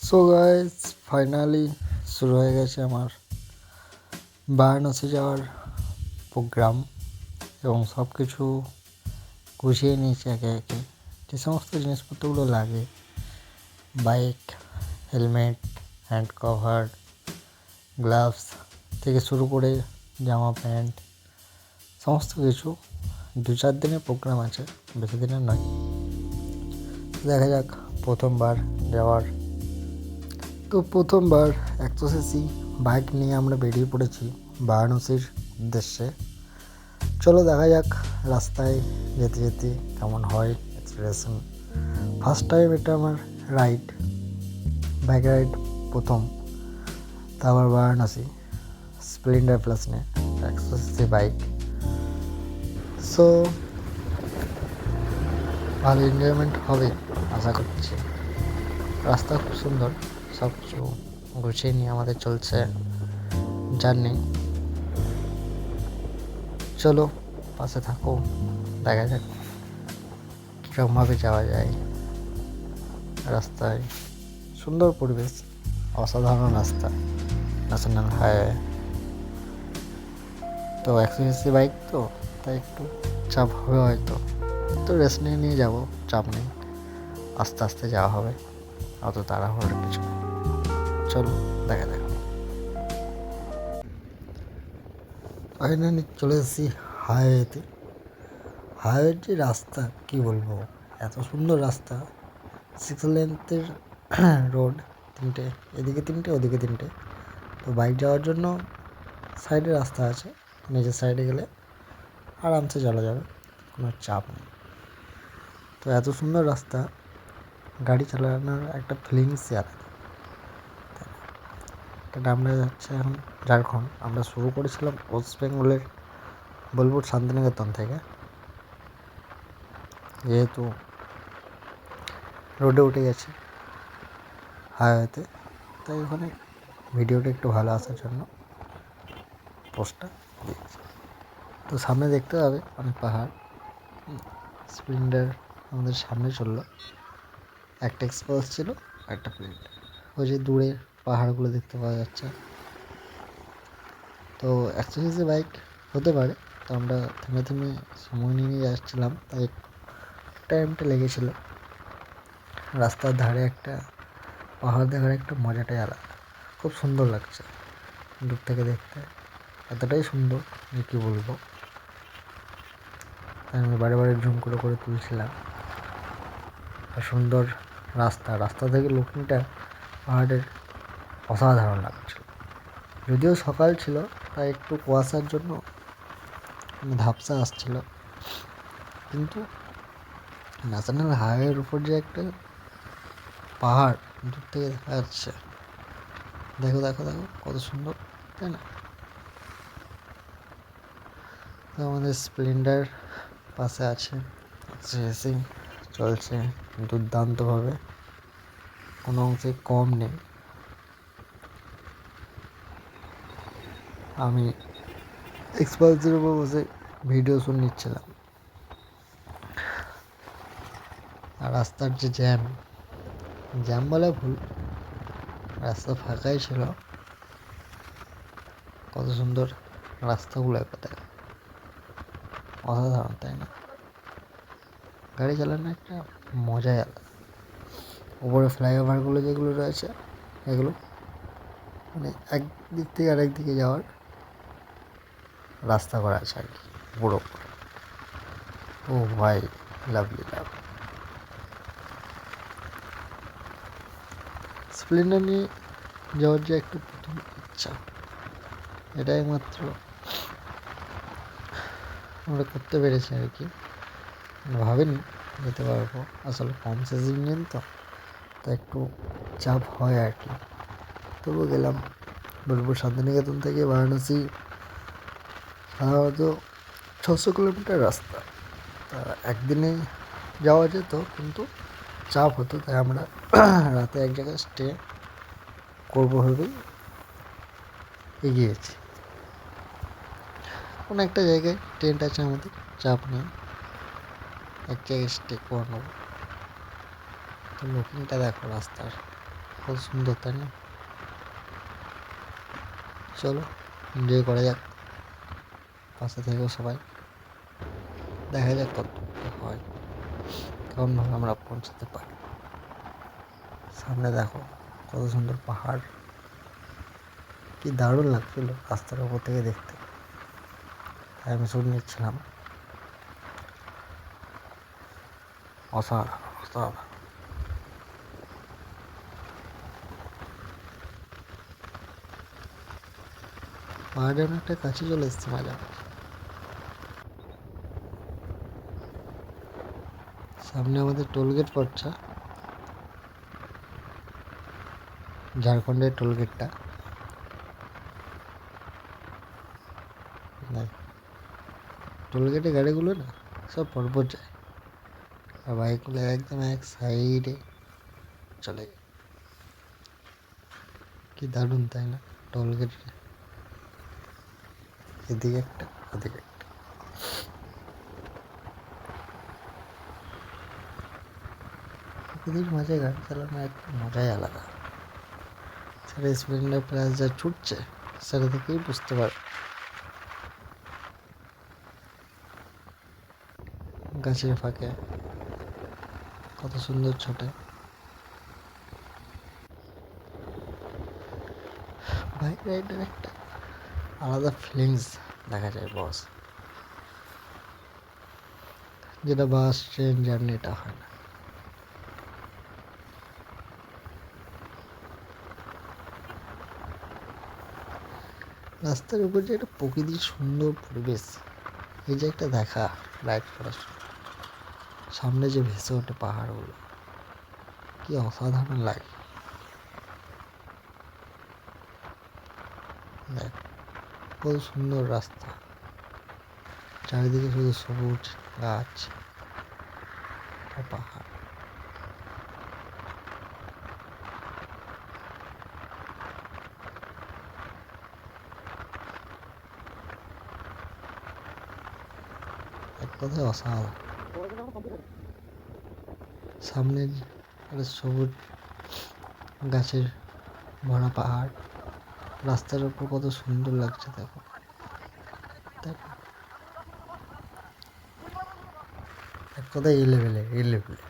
So guys, finally শুরু হয়ে গেছে আমার বারাণসী যাওয়ার প্রোগ্রাম এবং সব কিছু গুছিয়ে নিয়েছি একে একে। যে সমস্ত জিনিসপত্রগুলো লাগে, bike, helmet, hand cover, gloves থেকে শুরু করে জামা প্যান্ট, সমস্ত কিছু। 2-4 দিনের প্রোগ্রাম আছে, বেশি দিনের নয়। দেখা যাক, প্রথমবার যাওয়ার তো প্রথমবার 100cc বাইক নিয়ে আমরা বেরিয়ে পড়েছি বারাণসীর উদ্দেশ্যে। চলো দেখা যাক রাস্তায় যেতে যেতে কেমন হয় এক্সপিরিয়েশন। ফার্স্ট টাইম এটা আমার রাইড, বাইক রাইড প্রথম। তারপর বারাণসী স্প্লেন্ডার প্লাস নিয়ে 100cc বাইক। সো ভালো এনজয়মেন্ট হবে আশা করছি। রাস্তা খুব সুন্দর, সব কিছু গুছিয়ে নিয়ে আমাদের চলছে জার্নি। চলো পাশে থাকো, দেখা যাক কীরকমভাবে যাওয়া যায়। রাস্তায় সুন্দর পরিবেশ, অসাধারণ রাস্তা, ন্যাশনাল হাইওয়ে। তো 100cc বাইক তো, তাই একটু চাপ হবে হয়তো, তো রেস্ট নিয়ে নিয়ে যাবো, চাপ নেই, আস্তে আস্তে যাওয়া হবে, অত তাড়াহুড়োর কিছু নেই। চলো দেখা যাক। ফাইনালি চলে এসেছি হাইওয়েতে। হাইওয়ের যে রাস্তা কী বলবো, এত সুন্দর রাস্তা, 6 লেন্থের রোড, তিনটে, এদিকে তিনটে ওদিকে তিনটে। তো বাইক যাওয়ার জন্য সাইডে রাস্তা আছে, নিজের সাইডে গেলে আরামসে চলা যাবে, কোনো চাপ নেই। তো এত সুন্দর রাস্তা, গাড়ি চালানোর একটা ফিলিংসই আলাদা। এটা আমরা যাচ্ছি এখন ঝাড়খণ্ড। আমরা শুরু করেছিলাম ওয়েস্ট বেঙ্গলের বোলপুর শান্তিনিকেতন থেকে, যেহেতু রোডে উঠে গেছে হাইওয়েতে, তাই ওখানে ভিডিওটা একটু ভালো আসার জন্য পোস্টটা দিয়েছি। তো সামনে দেখতে পাবে অনেক পাহাড়। স্প্লেন্ডার আমাদের সামনে চললো, একটা এক্সপ্রেস ছিল, একটা প্লেট। ওই যে দূরে পাহাড়গুলো দেখতে পাওয়া যাচ্ছে। তো 100cc বাইক হতে পারে, তো আমরা থেমে থেমে সময় নিয়ে যাচ্ছিলাম, তাই একটু টাইমটা লেগেছিলো। রাস্তার ধারে একটা পাহাড় দেখার একটা মজাটাই আলাদা, খুব সুন্দর লাগছে দূর থেকে দেখতে, এতটাই সুন্দর যে কী বলবো। তাই আমি বারে বারে জুম করে করে তুলছিলাম। আর সুন্দর রাস্তা থেকে লুকিংটা পাহাড়ের অসাধারণ লাগছিল। যদিও সকাল ছিল, তাই একটু কুয়াশার জন্য ঝাপসা আসছিল, কিন্তু ন্যাশনাল হাইওয়ের উপর যে একটা পাহাড় দূর থেকে দেখা যাচ্ছে, দেখো দেখো দেখো কত সুন্দর, তাই না? তো আমাদের স্প্লেন্ডার পাশে আছে, রেসিং চলছে দুর্দান্তভাবে, কোনো অংশে কম নেই। আমি এক্সপালসের উপর বসে ভিডিও শুট নিচ্ছিলাম। আর রাস্তার যে জ্যাম বলে ভুল, রাস্তা ফাঁকাই ছিল। কত সুন্দর রাস্তাগুলো একবার, অসাধারণ, তাই না? গাড়ি চালানো একটা মজাই আলাদা। উপরে ফ্লাইওভারগুলো যেগুলো রয়েছে, এগুলো মানে এক দিক থেকে আরেক দিকে যাওয়ার রাস্তা করা আছে আর কি, পুরো। ও ভাই, লাভলি লাভ। স্প্লেন্ডার নিয়ে যাওয়ার যে একটা প্রথম ইচ্ছা, এটাই মাত্র আমরা করতে পেরেছি আর কি। ভাবিনি যেতে পারবো, আসলে কম সিজন তো, তা একটু চাপ হয় আর কি। তবু গেলাম। বোলপুর শান্তিনিকেতন থেকে বারাণসী সাধারণত 600 কিলোমিটার রাস্তা, তা একদিনে যাওয়া যেত, কিন্তু চাপ হতো, তাই আমরা রাতে এক জায়গায় স্টে করবো ভেবেই এগিয়েছি। কোনো একটা জায়গায় টেন্ট আছে আমাদের, চাপ নেই, এক জায়গায় স্টে করে নেবো। তো লুকিংটা দেখো রাস্তার, কত সুন্দর, তাই না? চলো এনজয় করা যাক, পাশে থেকেও সবাই, দেখা যাক কত হয়, কেমনভাবে আমরা পৌঁছাতে পারি। সামনে দেখো কত সুন্দর পাহাড়, কি দারুণ লাগছিল রাস্তার উপর থেকে দেখতে। তাই আমি শুট নিচ্ছিলাম। অসাধারণ অসাধারণ। পাহাড়ে অনেকটা কাছে চলে এসেছি মাঝামাঝি। সামনে আমাদের টোলগেট পড়ছে, ঝাড়খণ্ডের টোলগেটটা। টোলগেটে গাড়িগুলো না সব পরপর যায়, আর বাইকগুলো একদম এক সাইডে চলে যায়। কি দারুণ, তাই না? টোলগেট এদিকে একটা ওদিকে একটা। প্রকৃতির মাঝে গাড়ি চালানো একটা মজাই আলাদা। সেটা স্প্লেন্ডার প্লাস যা ছুটছে সেটা থেকেই বুঝতে পারবে। গাছের ফাঁকে কত সুন্দর ছোটে। বাইক রাইডের একটা আলাদা ফিলিংস দেখা যায় বস, যেটা বাস ট্রেন জার্নিটা হয় না। রাস্তার উপর যে একটা প্রকৃতির সুন্দর পরিবেশ, এই যে একটা দেখা রাইড করার সময় সামনে যে ভেসে ওঠে পাহাড়গুলো, কি অসাধারণ লাগে। দেখ কত সুন্দর রাস্তা, চারিদিকে শুধু সবুজ গাছ আর পাহাড়। এক কথায় অসাধারণ। সামনে একটা সবুজ গাছের ভরা পাহাড়, রাস্তার উপর কত সুন্দর লাগছে দেখো। এক কথায় এলেবেলে এলেবেলে।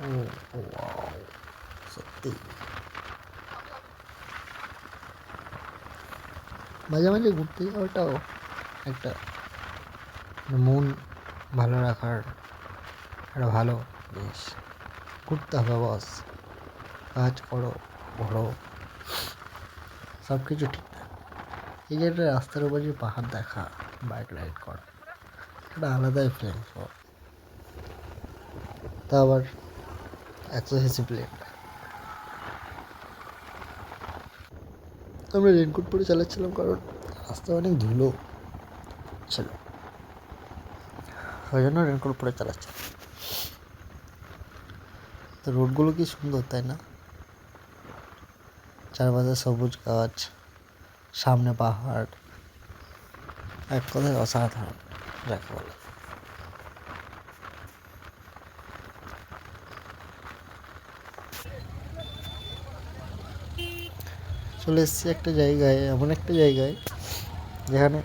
ও ওয়াও, সত্যি মাঝে মাঝে ঘুরতে যাওয়াটাও একটা মন ভালো রাখার একটা ভালো জিনিস। ঘুরতে হবে বস, কাজ করো ঘোরো, সব কিছু ঠিক থাকে। এই যে একটা রাস্তার উপর যে পাহাড় দেখা, বাইক রাইড করা, একটা আলাদাই ফিলিংস। তা আবার 180 প্লেট। আমরা রেনকোট পরে চালাচ্ছিলাম কারণ রাস্তায় অনেক ধুলো ছিল, ওই জন্য রেনকোট পরে চালাচ্ছিলাম। তো রোডগুলো কি সুন্দর, তাই না? চারপাশে সবুজ গাছ, সামনে পাহাড়, এক কথায় অসাধারণ যাকে বলে। চলে এসেছি একটা জায়গায়, এমন একটা জায়গায় যেখানে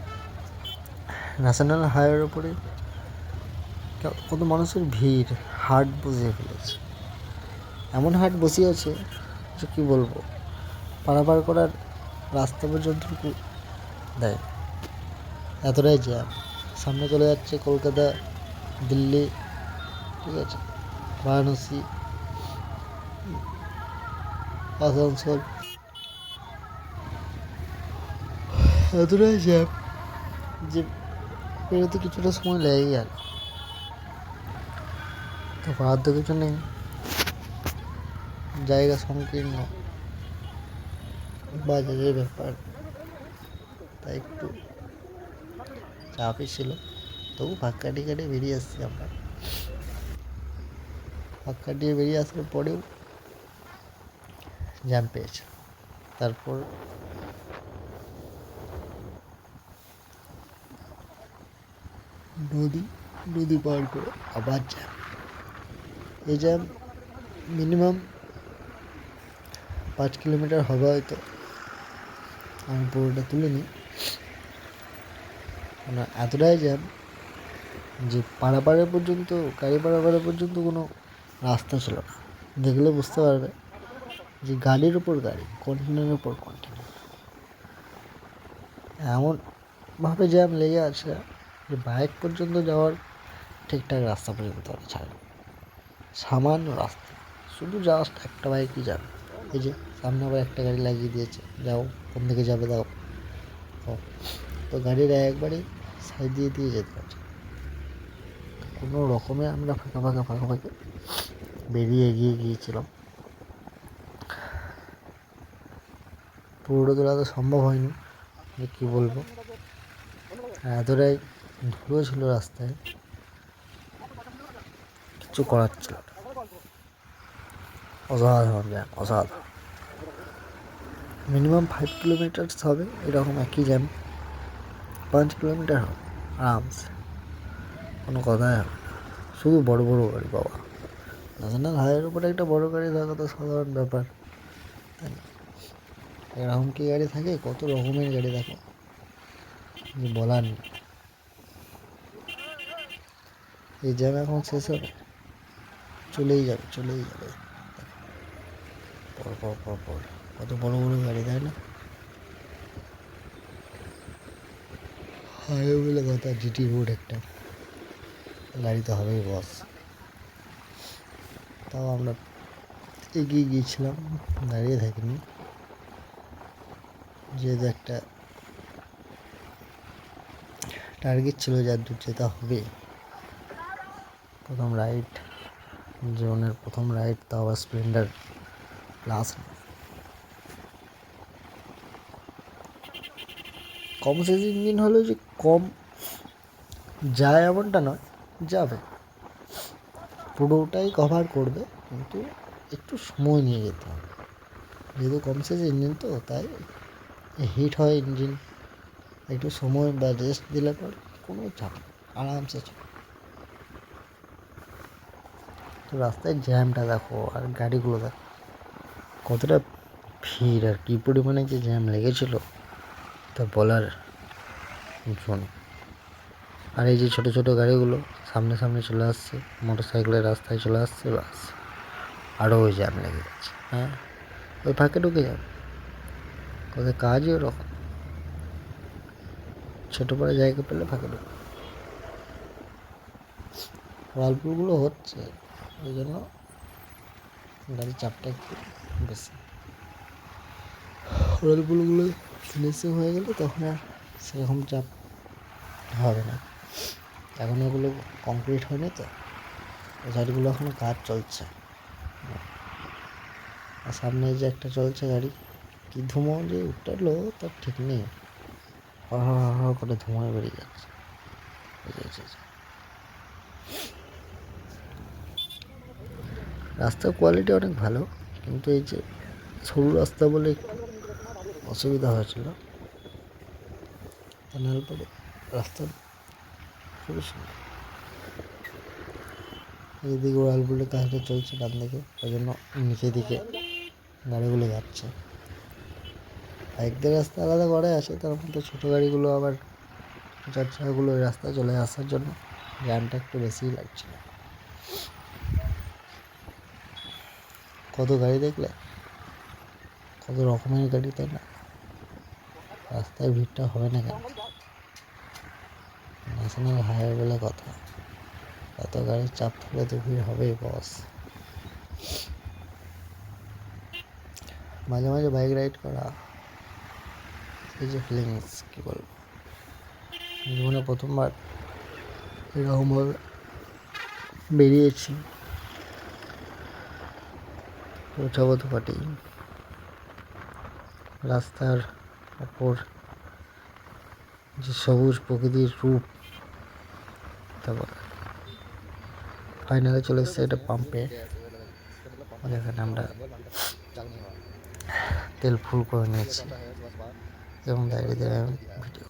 ন্যাশনাল হাইওয়ের ওপরে কত মানুষের ভিড়, হাট বসিয়ে ফেলেছে। এমন হাট বসিয়েছে যে কী বলবো, পারাপার করার রাস্তা পর্যন্ত দেয়, এতটাই জ্যাম। সামনে চলে যাচ্ছে কলকাতা, দিল্লি, ঠিক আছে, বারাণসী, আসানসোল, এতটাই জ্যাম যে বেরোতে কিছুটা সময় লেগেই গেল। তো করার তো কিছু নেই, জায়গা সংকীর্ণ, বাজারের ব্যাপার, তাই একটু চাপই ছিল। তবু ফাঁক কাটিয়ে বেরিয়ে আসছি আমরা। ফাঁক কাটিয়ে বেরিয়ে আসার পরেও জ্যাম পেয়েছে। তারপর নদী পার করে আবার জ্যাম। এই জ্যাম মিনিমাম 5 কিলোমিটার হবে হয়তো, আমি পুরোটা তুলিনি। মানে এতটাই জ্যাম যে পারাপারের পর্যন্ত, গাড়ি পারাপারের পর্যন্ত কোনো রাস্তা ছিল না। দেখলে বুঝতে পারবে যে গাড়ির উপর গাড়ি, কন্টেনারের উপর কন্টেনার, এমনভাবে জ্যাম লেগে আছে যে বাইক পর্যন্ত যাওয়ার ঠিকঠাক রাস্তা পর্যন্ত ওরা ছাড়ে না। সামান্য রাস্তা, শুধু জাস্ট একটা বাইকই যাবে। এই যে সামনে আবার একটা গাড়ি লাগিয়ে দিয়েছে, যাও কোন দিকে যাবে দাও। তো গাড়ির একবারে সাইড দিয়ে দিয়ে যেতে হচ্ছে। কোনো রকমে আমরা ফাঁকা ফাঁকা বেরিয়ে এগিয়ে গিয়েছিলাম। পুরোটা তোলা তো সম্ভব হয়নি, যে কী বলবো, এতটাই ধুলো ছিল রাস্তায়, কিছু করার ছিল না। অসাধারণ জ্যাম, অসাধারণ। মিনিমাম 5 কিলোমিটার হবে এরকম একই জ্যাম, 5 কিলোমিটার হবে আরামসে, কোনো কথাই হবে না। শুধু বড় বড় গাড়ি, বাবা, ন্যাশনাল হাইওয়ের উপরে একটা বড় গাড়ি থাকা তো সাধারণ ব্যাপার, তাই না? এরকম কি গাড়ি থাকে? কত রকমের গাড়ি থাকে যে বলার নেই। এই জ্যাম এখন শেষ হবে, চলেই যাবে চলেই যাবে, পর পর পর পর কত বড় বড় গাড়ি, তাই না? হাইওয়ে বলে কথা, জিটি রোড একটা, গাড়ি তো হবেই বস। তাও আমরা এগিয়ে গিয়েছিলাম, দাঁড়িয়ে থাকিনি, যেহেতু একটা টার্গেট ছিল যার দূর যেতে হবে। প্রথম রাইড, জীবনের প্রথম রাইড, তাও আবার স্প্লেন্ডার প্লাস। কম সাইজ ইঞ্জিন হলেও যে কম যায় এমনটা নয়, যাবে, পুরোটাই কভার করবে, কিন্তু একটু সময় নিয়ে যেতে হবে। যেহেতু কম সাইজ ইঞ্জিন তো, তাই হিট হয় ইঞ্জিন, একটু সময় বা রেস্ট দিলে পর কোনো চাপ নেই, আরামসে চলে। তো রাস্তায় জ্যামটা দেখো, আর গাড়িগুলো দেখো কতটা ভিড়, আর কী পরিমাণে যে জ্যাম লেগেছিল তা বলার জন্য। আর এই যে ছোটো ছোটো গাড়িগুলো সামনে সামনে চলে আসছে, মোটর সাইকেলের রাস্তায় চলে আসছে, বাস আরও ওই জ্যাম লেগে যাচ্ছে। হ্যাঁ, ওই ফাঁকে ঢুকে যাবে, ওদের কাজই ওরকম, ছোটো পরে জায়গা পেলে ফাঁকে ঢুকে। ওয়ালপুলগুলো হচ্ছে, ওই জন্য গাড়ির চাপটা একটু বেশি। ওয়ালপুলগুলো ফিনিশিং হয়ে গেলে তখন আর সেরকম চাপ হবে না। এখন ওগুলো কমপ্লিট হয়নি তো, ওই সাইডগুলো এখনও কাজ চলছে। আর সামনে যে একটা চলছে গাড়ি, কি ধুমো যে উঠলো তার ঠিক নেই, হর করে ধোঁয়ায় বেরিয়ে যাচ্ছে। রাস্তার কোয়ালিটি অনেক ভালো, কিন্তু এই যে সরু রাস্তা বলে একটু অসুবিধা হয়েছিল, তা নাহলে পরে রাস্তা খুবই সুন্দর। এইদিকে ওয়ালপুলের কাজটা চলছে ডান দিকে, ওই জন্য নিচের দিকে গাড়িগুলো যাচ্ছে। বাইকদের রাস্তা আলাদা করে আছে, তার মধ্যে ছোটো গাড়িগুলো আবার চার চাকাগুলো ওই রাস্তায় চলে আসার জন্য জ্যামটা একটু বেশিই লাগছিল। কত গাড়ি দেখলে, কত রকমের গাড়ি, তাই না? রাস্তায় ভিড়টা হবে না কেন? ন্যাশনাল হাইওয়ে বলে কথা, এত গাড়ির চাপ থাকলে তো ভিড় হবেই বস। মাঝে মাঝে বাইক রাইড করা, এই যে ফিলিংস, কী বলবো, জীবনে প্রথমবার এরকমভাবে বেরিয়েছি, পৌঁছাবো তো পাটি। রাস্তার ওপর যে সবুজ প্রকৃতির রূপ, তারপর ফাইনালে চলে এসছে একটা পাম্পে, যেখানে আমরা তেল ফুল করে নিয়েছি এবং দাঁড়িয়ে দাঁড়িয়ে ভিডিও